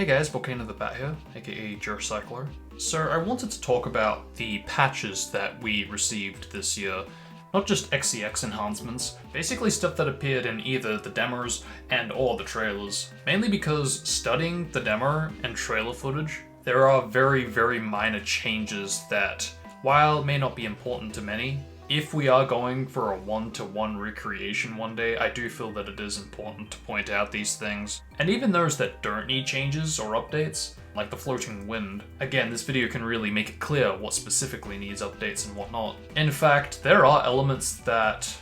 Hey guys, Volcano the Bat here, aka Cycler. So I wanted to talk about the patches that we received this year. Not just XCX enhancements, basically stuff that appeared in either the demos and or the trailers. Mainly because studying the demo and trailer footage, there are very, very minor changes that, while may not be important to many, if we are going for a one-to-one recreation one day, I do feel that it is important to point out these things. And even those that don't need changes or updates, like the floating wind, again, this video can really make it clear what specifically needs updates and whatnot. In fact, there are elements that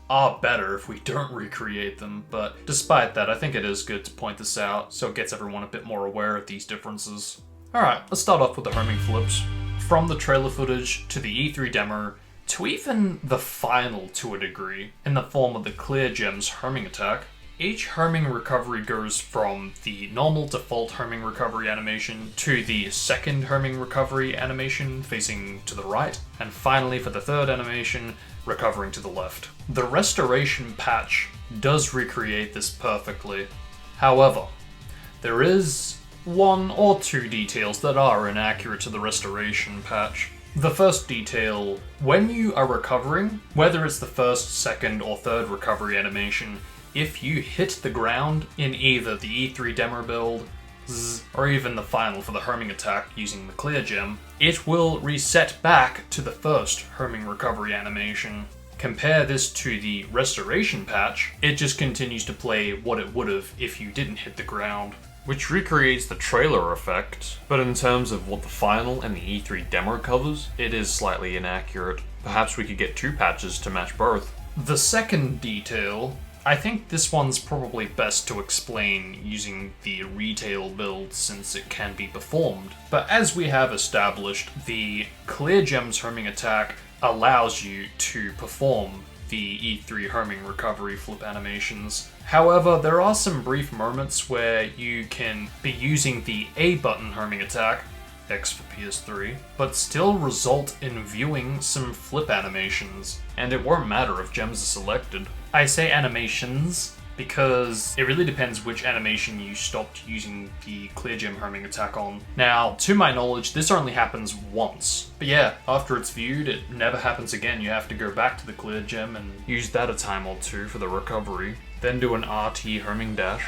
are better if we don't recreate them, but despite that, I think it is good to point this out so it gets everyone a bit more aware of these differences. Alright, let's start off with the homing flips. From the trailer footage to the E3 demo, to even the final to a degree, in the form of the Clear Gems homing attack, each homing recovery goes from the normal default homing recovery animation to the second homing recovery animation facing to the right, and finally for the third animation, recovering to the left. The restoration patch does recreate this perfectly. However, there is one or two details that are inaccurate to the restoration patch. The first detail, when you are recovering, whether it's the first, second, or third recovery animation, if you hit the ground in either the E3 demo build, or even the final for the homing attack using the Clear Gem, it will reset back to the first homing recovery animation. Compare this to the restoration patch, it just continues to play what it would have if you didn't hit the ground. Which recreates the trailer effect, but in terms of what the final and the E3 demo covers, it is slightly inaccurate. Perhaps we could get two patches to match both. The second detail, I think this one's probably best to explain using the retail build since it can be performed. But as we have established, the Clear Gems homing attack allows you to perform the E3 homing recovery flip animations. However, there are some brief moments where you can be using the A button homing attack, X for PS3, but still result in viewing some flip animations, and it won't matter if gems are selected. I say animations because it really depends which animation you stopped using the Clear Gem homing attack on. Now, to my knowledge, this only happens once. But yeah, after it's viewed, it never happens again. You have to go back to the Clear Gem and use that a time or two for the recovery. Then do an RT homing dash.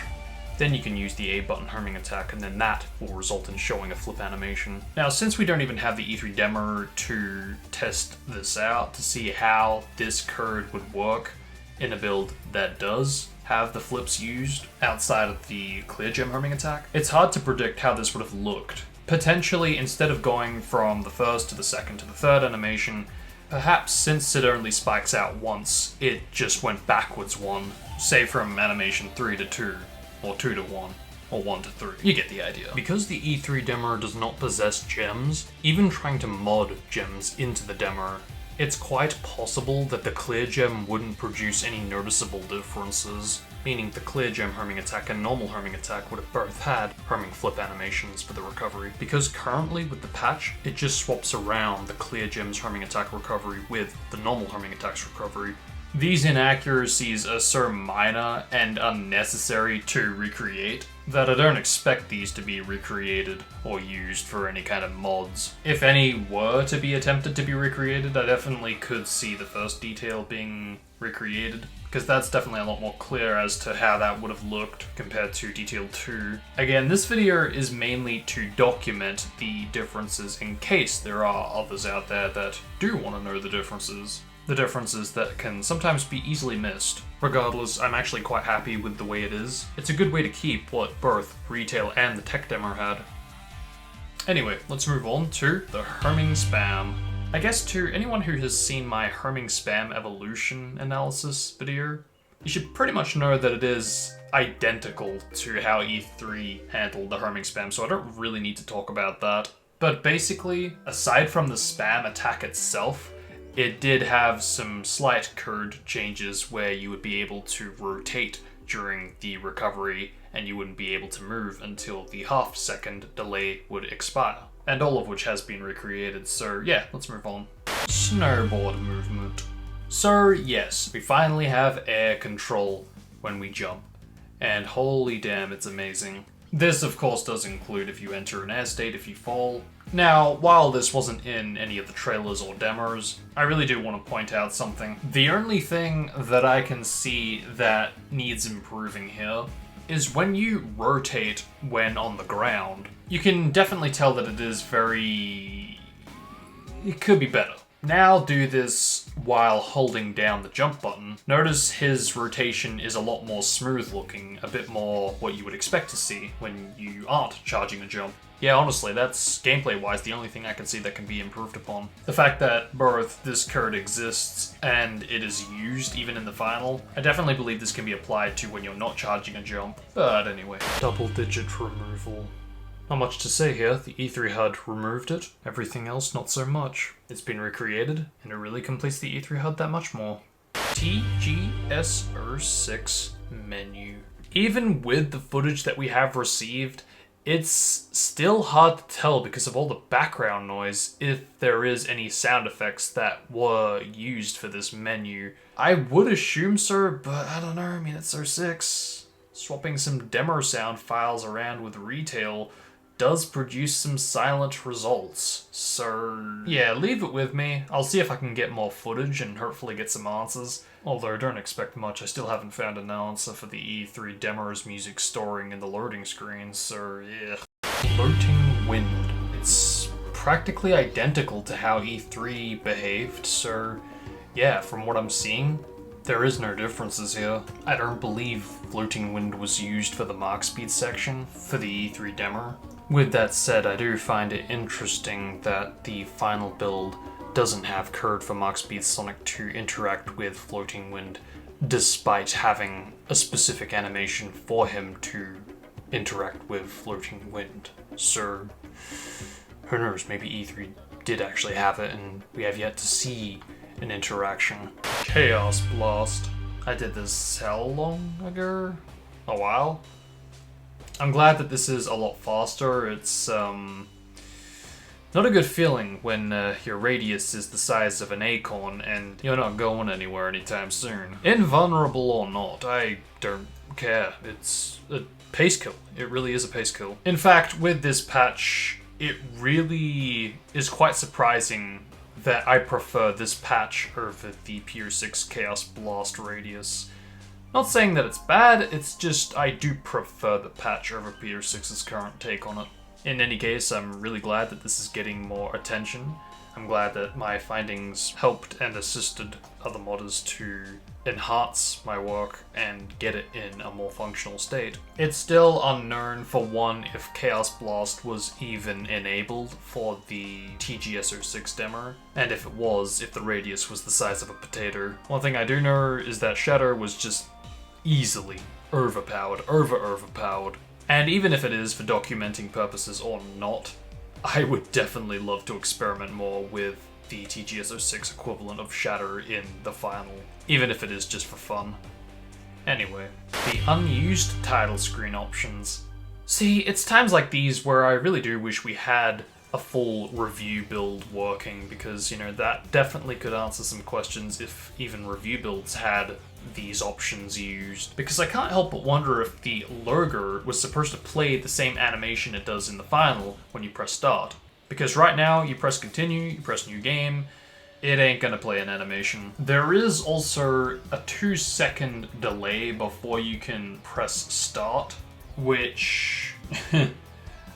Then you can use the A button homing attack, and then that will result in showing a flip animation. Now, since we don't even have the E3 demo to test this out, to see how this code would work in a build that does have the flips used outside of the Clear Gem homing attack, it's hard to predict how this would have looked. Potentially, instead of going from the first to the second to the third animation, perhaps since it only spikes out once, it just went backwards one, say from animation 3 to 2, or 2 to 1, or 1 to 3. You get the idea. Because the E3 demo does not possess gems, even trying to mod gems into the demo, it's quite possible that the Clear Gem wouldn't produce any noticeable differences, meaning the Clear Gem homing attack and normal homing attack would have both had homing flip animations for the recovery. Because currently with the patch, it just swaps around the Clear Gem's homing attack recovery with the normal homing attack's recovery. These inaccuracies are so minor and unnecessary to recreate that I don't expect these to be recreated or used for any kind of mods. If any were to be attempted to be recreated, I definitely could see the first detail being recreated, because that's definitely a lot more clear as to how that would have looked compared to detail 2. Again, this video is mainly to document the differences in case there are others out there that do want to know the differences. The differences that can sometimes be easily missed. Regardless, I'm actually quite happy with the way it is. It's a good way to keep what both retail and the tech demo had. Anyway, let's move on to the homing spam. I guess to anyone who has seen my homing spam evolution analysis video, you should pretty much know that it is identical to how E3 handled the homing spam, so I don't really need to talk about that. But basically, aside from the spam attack itself, it did have some slight code changes where you would be able to rotate during the recovery and you wouldn't be able to move until the half-second delay would expire. And all of which has been recreated, so yeah, let's move on. Snowboard movement. So yes, we finally have air control when we jump. And holy damn, it's amazing. This, of course, does include if you enter an air state, if you fall. Now, while this wasn't in any of the trailers or demos, I really do want to point out something. The only thing that I can see that needs improving here is when you rotate when on the ground. You can definitely tell that it is very... it could be better. Now do this while holding down the jump button. Notice his rotation is a lot more smooth looking, a bit more what you would expect to see when you aren't charging a jump. Yeah, honestly, that's gameplay-wise the only thing I can see that can be improved upon. The fact that both this code exists and it is used even in the final, I definitely believe this can be applied to when you're not charging a jump. But anyway, double-digit removal. Not much to say here, the E3 HUD removed it, everything else not so much. It's been recreated, and it really completes the E3 HUD that much more. TGS06 Menu. Even with the footage that we have received, it's still hard to tell because of all the background noise if there is any sound effects that were used for this menu. I would assume so, but I don't know, I mean it's 06. Swapping some demo sound files around with retail does produce some silent results, so yeah, leave it with me. I'll see if I can get more footage and hopefully get some answers. Although I don't expect much, I still haven't found an answer for the E3 demo's music storing in the loading screen, so yeah. Floating Wind. It's practically identical to how E3 behaved, so yeah, from what I'm seeing, there is no differences here. I don't believe Floating Wind was used for the Mark Speed section for the E3 demo. With that said, I do find it interesting that the final build doesn't have code for Mark Speed Sonic to interact with Floating Wind, despite having a specific animation for him to interact with Floating Wind. So, who knows, maybe E3 did actually have it and we have yet to see an interaction. Chaos Blast. I did this how long ago? A while? I'm glad that this is a lot faster. It's not a good feeling when your radius is the size of an acorn and you're not going anywhere anytime soon. Invulnerable or not, I don't care. It's a pace kill. It really is a pace kill. In fact, with this patch, it really is quite surprising that I prefer this patch over the Pure 6 Chaos Blast radius. Not saying that it's bad, it's just I do prefer the patch over Pure 6's current take on it. In any case, I'm really glad that this is getting more attention. I'm glad that my findings helped and assisted other modders to enhance my work and get it in a more functional state. It's still unknown, for one, if Chaos Blast was even enabled for the TGS06 demo, and if it was, if the radius was the size of a potato. One thing I do know is that Shadow was just easily overpowered. And even if it is for documenting purposes or not, I would definitely love to experiment more with the TGS06 equivalent of Shatter in the final, even if it is just for fun. Anyway, the unused title screen options. See, it's times like these where I really do wish we had a full review build working, because, you know, that definitely could answer some questions if even review builds had these options used. Because I can't help but wonder if the logo was supposed to play the same animation it does in the final when you press start. Because right now, you press continue, you press new game, it ain't gonna play an animation. There is also a 2-second delay before you can press start, which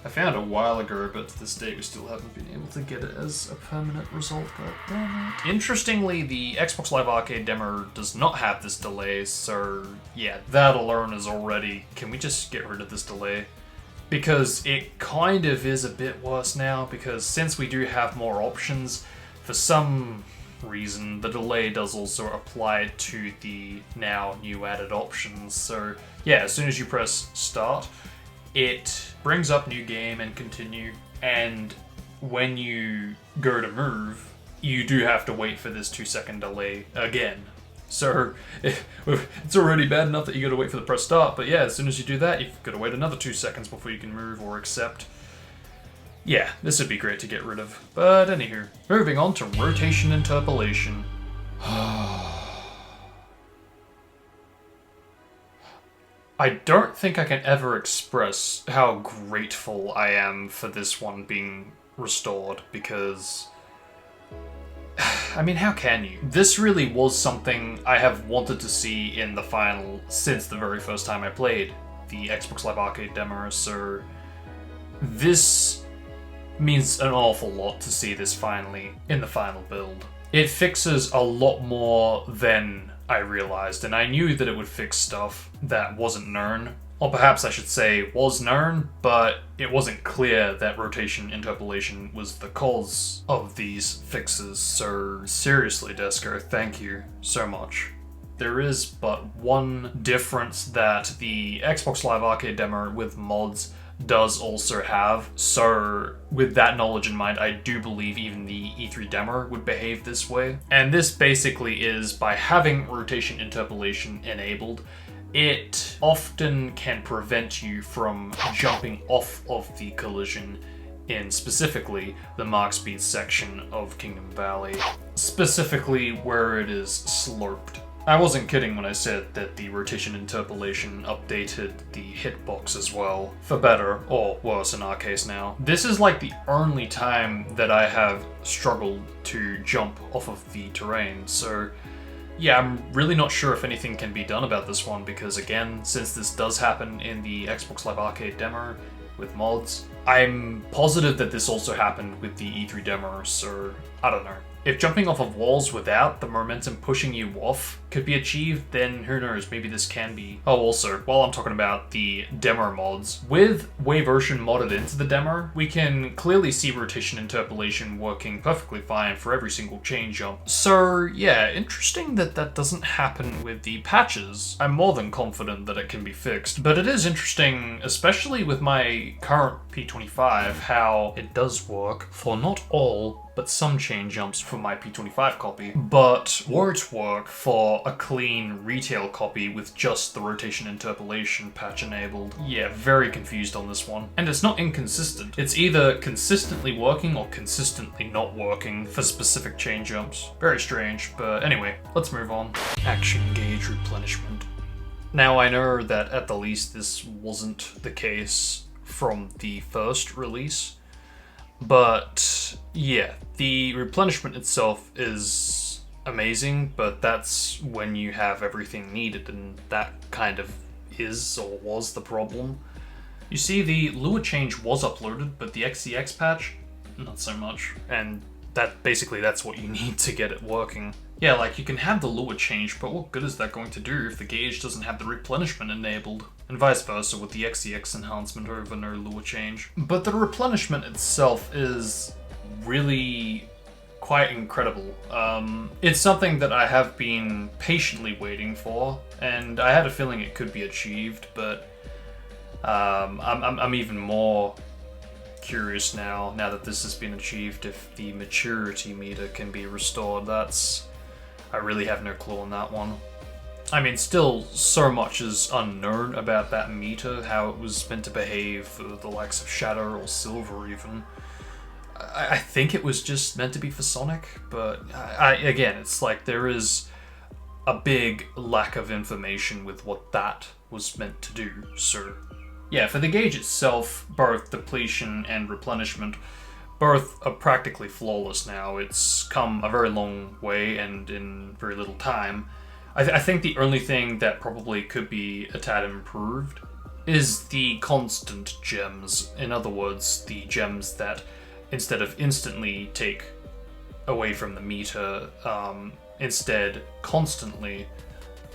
I found a while ago, but to this date we still haven't been able to get it as a permanent result, but damn it. Interestingly, the Xbox Live Arcade demo does not have this delay, so yeah, that alone is already... Can we just get rid of this delay? Because it kind of is a bit worse now, because since we do have more options, for some reason the delay does also apply to the now new added options. So yeah, as soon as you press start, it brings up new game and continue, and when you go to move, you do have to wait for this 2-second delay again. So it's already bad enough that you gotta wait for the press start, but yeah, as soon as you do that, you've gotta wait another 2 seconds before you can move or accept. Yeah, this would be great to get rid of. But anywho, moving on to rotation interpolation. I don't think I can ever express how grateful I am for this one being restored, because I mean, how can you? This really was something I have wanted to see in the final since the very first time I played the Xbox Live Arcade demo, so this means an awful lot to see this finally in the final build. It fixes a lot more than I realized, and I knew that it would fix stuff that wasn't known. Or perhaps I should say was known, but it wasn't clear that rotation interpolation was the cause of these fixes, so seriously, Desko, thank you so much. There is but one difference that the Xbox Live Arcade demo with mods does also have, so with that knowledge in mind, I do believe even the E3 demo would behave this way. And this basically is, by having rotation interpolation enabled, it often can prevent you from jumping off of the collision in specifically the Mach Speed section of Kingdom Valley, specifically where it is sloped. I wasn't kidding when I said that the rotation interpolation updated the hitbox as well, for better or worse in our case now. This is like the only time that I have struggled to jump off of the terrain, so yeah, I'm really not sure if anything can be done about this one, because again, since this does happen in the Xbox Live Arcade demo with mods, I'm positive that this also happened with the E3 demo, so I don't know. If jumping off of walls without the momentum pushing you off could be achieved, then who knows, maybe this can be. Oh, also, while I'm talking about the demo mods, with Wave Ocean modded into the demo, we can clearly see rotation interpolation working perfectly fine for every single chain jump. So yeah, interesting that that doesn't happen with the patches. I'm more than confident that it can be fixed, but it is interesting, especially with my current P25, how it does work for not all, but some chain jumps for my P25 copy, but won't work for a clean retail copy with just the rotation interpolation patch enabled. Yeah, very confused on this one. And it's not inconsistent. It's either consistently working or consistently not working for specific chain jumps. Very strange, but anyway, let's move on. Action gauge replenishment. Now I know that at the least this wasn't the case from the first release, but yeah, the replenishment itself is amazing, but that's when you have everything needed, and that kind of is or was the problem. You see, the lure change was uploaded, but the XCX patch, not so much, and that's what you need to get it working. Yeah, like, you can have the lure change, but what good is that going to do if the gauge doesn't have the replenishment enabled? And vice versa with the XCX enhancement over no lure change. But the replenishment itself is really quite incredible. It's something that I have been patiently waiting for, and I had a feeling it could be achieved, but I'm even more curious now that this has been achieved, if the maturity meter can be restored. I really have no clue on that one. I mean, still, so much is unknown about that meter, how it was meant to behave for the likes of Shadow or Silver even. I think it was just meant to be for Sonic, but again, it's like there is a big lack of information with what that was meant to do, so yeah, for the gauge itself, both depletion and replenishment, both are practically flawless now. It's come a very long way and in very little time. I think the only thing that probably could be a tad improved is the constant gems. In other words, the gems that, instead of instantly take away from the meter, instead constantly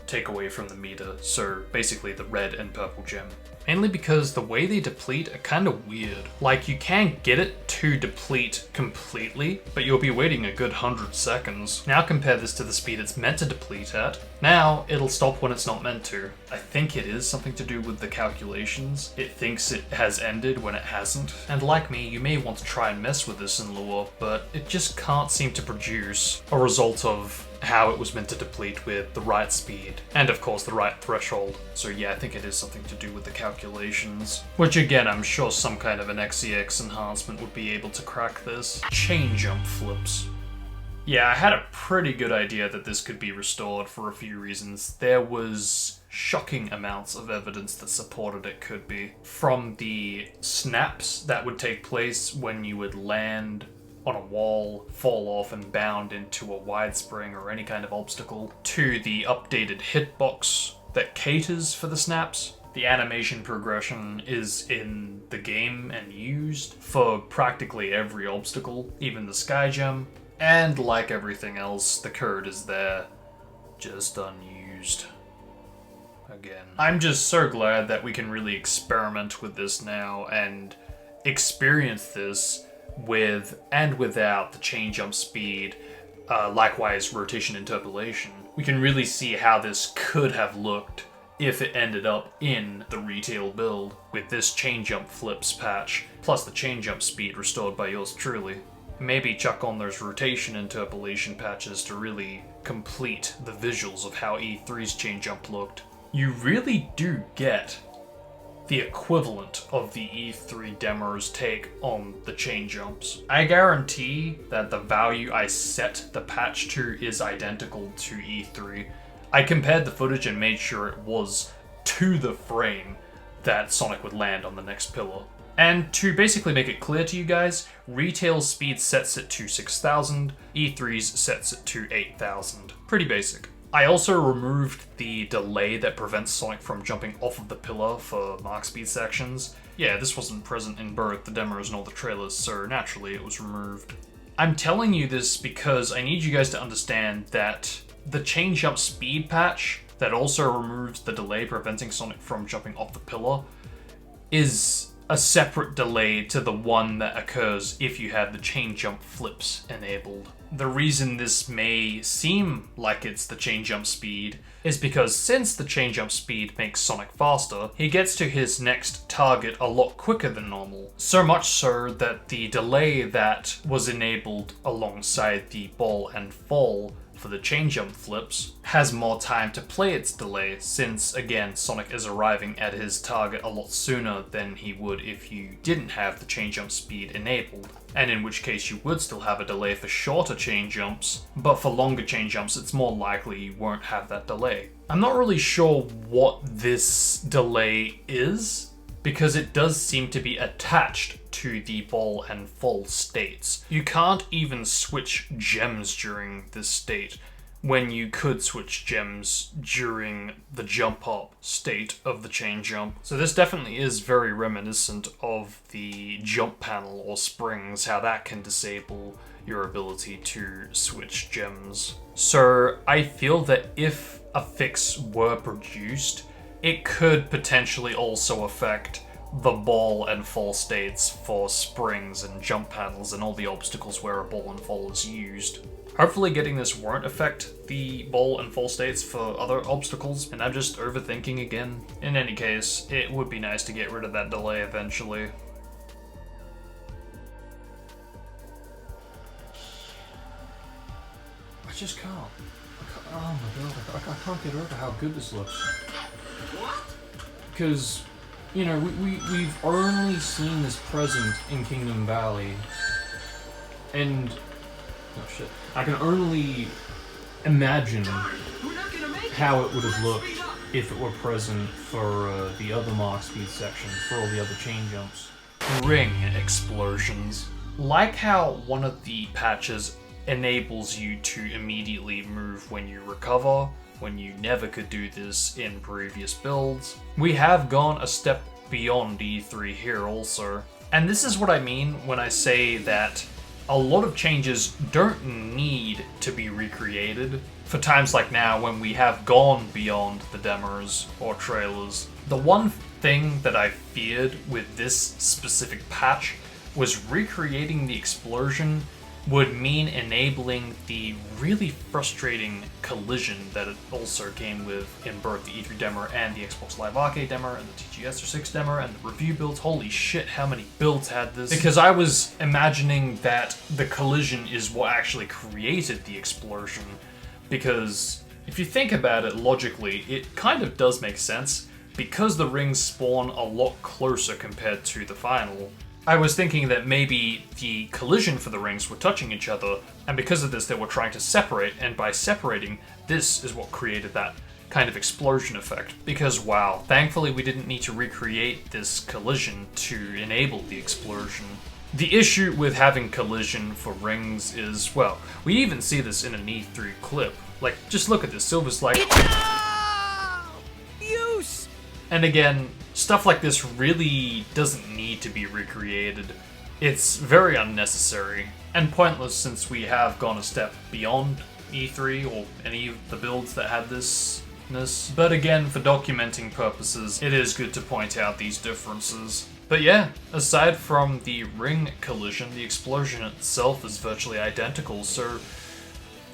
take away from the meter. So basically the red and purple gem. Mainly because the way they deplete are kind of weird. Like, you can get it to deplete completely, but you'll be waiting a good 100 seconds. Now compare this to the speed it's meant to deplete at. Now, it'll stop when it's not meant to. I think it is something to do with the calculations. It thinks it has ended when it hasn't. And like me, you may want to try and mess with this in lore, but it just can't seem to produce a result of how it was meant to deplete with the right speed, and of course the right threshold. So yeah, I think it is something to do with the calculations. Which again, I'm sure some kind of an XCX enhancement would be able to crack this. Chainjump Flips. Yeah, I had a pretty good idea that this could be restored for a few reasons. There was shocking amounts of evidence that supported it could be. From the snaps that would take place when you would land on a wall, fall off and bound into a wide spring or any kind of obstacle, to the updated hitbox that caters for the snaps. The animation progression is in the game and used for practically every obstacle, even the sky gem. And like everything else, the code is there, just unused. Again. I'm just so glad that we can really experiment with this now and experience this with and without the chain jump speed, likewise rotation interpolation. We can really see how this could have looked if it ended up in the retail build with this Chainjump Flips patch, plus the chain jump speed restored by yours truly. Maybe chuck on those rotation interpolation patches to really complete the visuals of how E3's chain jump looked. You really do get the equivalent of the E3 demo's take on the chain jumps. I guarantee that the value I set the patch to is identical to E3. I compared the footage and made sure it was to the frame that Sonic would land on the next pillar. And to basically make it clear to you guys, retail speed sets it to 6,000, E3's sets it to 8,000. Pretty basic. I also removed the delay that prevents Sonic from jumping off of the pillar for Mark speed sections. Yeah, this wasn't present in both the demos nor the trailers, so naturally it was removed. I'm telling you this because I need you guys to understand that the chain jump speed patch that also removes the delay preventing Sonic from jumping off the pillar is a separate delay to the one that occurs if you have the chain jump flips enabled. The reason this may seem like it's the chain jump speed is because since the chain jump speed makes Sonic faster, he gets to his next target a lot quicker than normal. So much so that the delay that was enabled alongside the ball and fall for the chain jump flips has more time to play its delay, since again Sonic is arriving at his target a lot sooner than he would if you didn't have the chain jump speed enabled, and in which case you would still have a delay for shorter chain jumps, but for longer chain jumps it's more likely you won't have that delay. I'm not really sure what this delay is, because it does seem to be attached to the ball and fall states. You can't even switch gems during this state, when you could switch gems during the jump up state of the chain jump. So this definitely is very reminiscent of the jump panel or springs, how that can disable your ability to switch gems. So I feel that if a fix were produced, it could potentially also affect the ball and fall states for springs and jump panels and all the obstacles where a ball and fall is used. Hopefully getting this won't affect the ball and fall states for other obstacles, and I'm just overthinking again. In any case, it would be nice to get rid of that delay eventually. I just can't. Oh my god, I can't get over how good this looks. Because, you know, we've only seen this present in Kingdom Valley, and oh shit, I can only imagine how it would have looked if it were present for the other Mark speed sections, for all the other chain jumps. Ring explosions. Like how one of the patches enables you to immediately move when you recover, when you never could do this in previous builds. We have gone a step beyond E3 here also. And this is what I mean when I say that a lot of changes don't need to be recreated for times like now when we have gone beyond the demos or trailers. The one thing that I feared with this specific patch was recreating the explosion would mean enabling the really frustrating collision that it also came with in both the E3 demo and the Xbox Live Arcade demo and the TGS06 demo and the review builds. Holy shit, how many builds had this? Because I was imagining that the collision is what actually created the explosion, because if you think about it logically, it kind of does make sense, because the rings spawn a lot closer compared to the final. I was thinking that maybe the collision for the rings were touching each other, and because of this they were trying to separate, and by separating, this is what created that kind of explosion effect, because wow, thankfully we didn't need to recreate this collision to enable the explosion. The issue with having collision for rings is, well, we even see this in an E3 clip. Like, just look at this, Silver's like... Use! And again, stuff like this really doesn't need to be recreated. It's very unnecessary, and pointless since we have gone a step beyond E3 or any of the builds that had this. But again, for documenting purposes, it is good to point out these differences. But yeah, aside from the ring collision, the explosion itself is virtually identical, so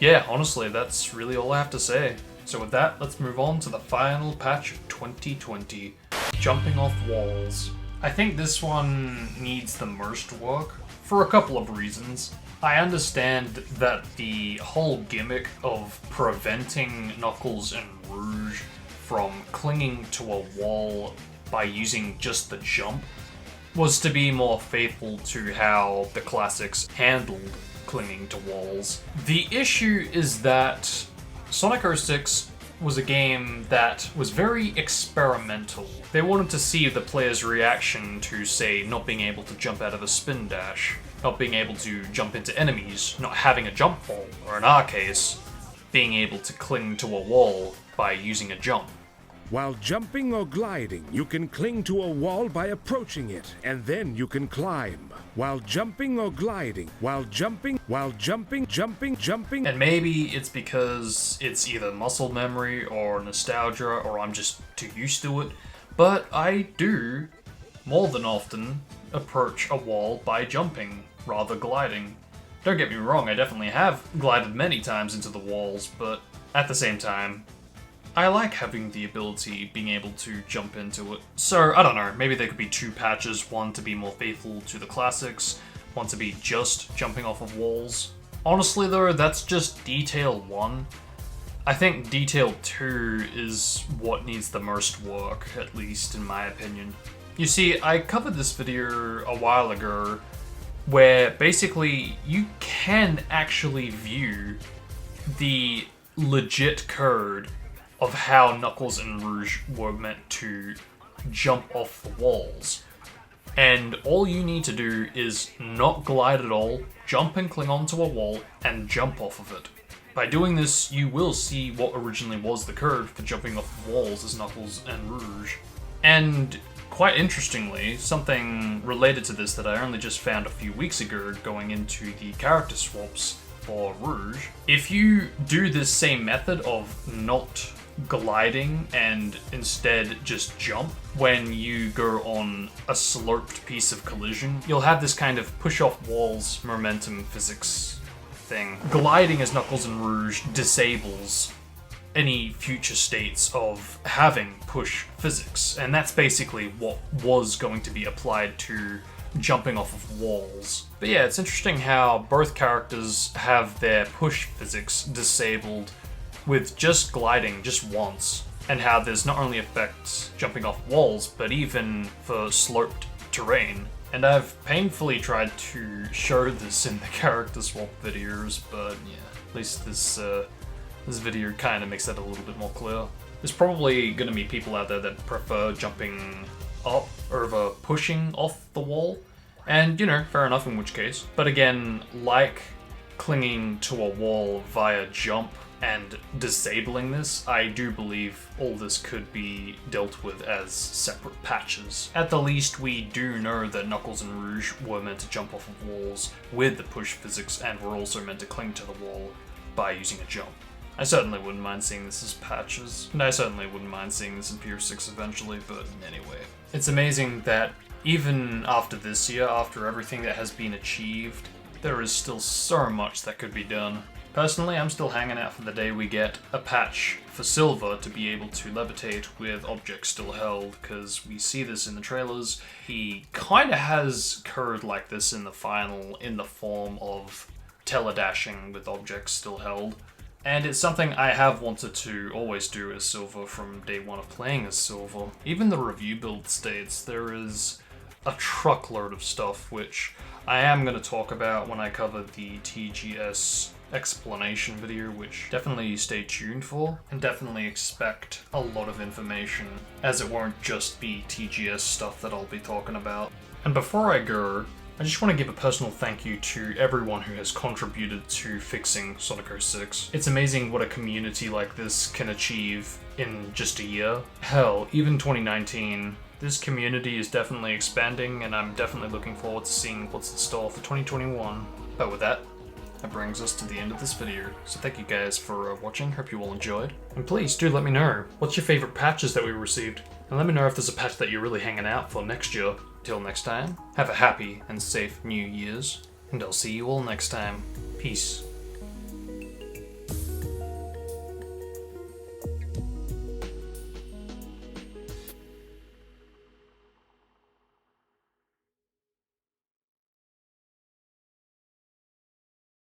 yeah, honestly, that's really all I have to say. So with that, let's move on to the final patch of 2020, jumping off walls. I think this one needs the most work, for a couple of reasons. I understand that the whole gimmick of preventing Knuckles and Rouge from clinging to a wall by using just the jump was to be more faithful to how the classics handled clinging to walls. The issue is that Sonic 06 was a game that was very experimental. They wanted to see the player's reaction to, say, not being able to jump out of a spin dash, not being able to jump into enemies, not having a jump fall, or in our case, being able to cling to a wall by using a jump. While jumping or gliding, you can cling to a wall by approaching it, and then you can climb. While jumping or gliding, jumping. And maybe it's because it's either muscle memory or nostalgia, or I'm just too used to it, but I do, more than often, approach a wall by jumping, rather gliding. Don't get me wrong, I definitely have glided many times into the walls, but at the same time, I like having the ability, being able to jump into it. So, I don't know, maybe there could be two patches, one to be more faithful to the classics, one to be just jumping off of walls. Honestly though, that's just detail 1. I think detail 2 is what needs the most work, at least in my opinion. You see, I covered this video a while ago, where basically you can actually view the legit code of how Knuckles and Rouge were meant to jump off the walls. And all you need to do is not glide at all, jump and cling onto a wall, and jump off of it. By doing this, you will see what originally was the code for jumping off of walls as Knuckles and Rouge. And quite interestingly, something related to this that I only just found a few weeks ago going into the character swaps for Rouge, if you do this same method of not gliding and instead just jump when you go on a sloped piece of collision, you'll have this kind of push off walls momentum physics thing. Gliding as Knuckles and Rouge disables any future states of having push physics, and that's basically what was going to be applied to jumping off of walls. But yeah, it's interesting how both characters have their push physics disabled with just gliding just once, and how there's not only affects jumping off walls, but even for sloped terrain. And I've painfully tried to show this in the character swap videos, but yeah, at least this video kind of makes that a little bit more clear. There's probably going to be people out there that prefer jumping up over pushing off the wall, and you know, fair enough in which case. But again, like clinging to a wall via jump and disabling this, I do believe all this could be dealt with as separate patches. At the least, we do know that Knuckles and Rouge were meant to jump off of walls with the push physics, and were also meant to cling to the wall by using a jump. I certainly wouldn't mind seeing this as patches, and I certainly wouldn't mind seeing this in Pier 6 eventually, but anyway. It's amazing that even after this year, after everything that has been achieved, there is still so much that could be done. Personally, I'm still hanging out for the day we get a patch for Silver to be able to levitate with objects still held, because we see this in the trailers. He kinda has code like this in the final, in the form of teledashing with objects still held. And it's something I have wanted to always do as Silver from day one of playing as Silver. Even the review build states there is a truckload of stuff, which I am going to talk about when I cover the TGS explanation video, which definitely stay tuned for, and definitely expect a lot of information, as it won't just be TGS stuff that I'll be talking about. And before I go, I just want to give a personal thank you to everyone who has contributed to fixing Sonic 06. It's amazing what a community like this can achieve in just a year. Hell, even 2019, this community is definitely expanding, and I'm definitely looking forward to seeing what's in store for 2021. But with that brings us to the end of this video. So thank you guys for watching, hope you all enjoyed. And please do let me know, what's your favorite patches that we received? And let me know if there's a patch that you're really hanging out for next year. Till next time, have a happy and safe New Year's, and I'll see you all next time. Peace.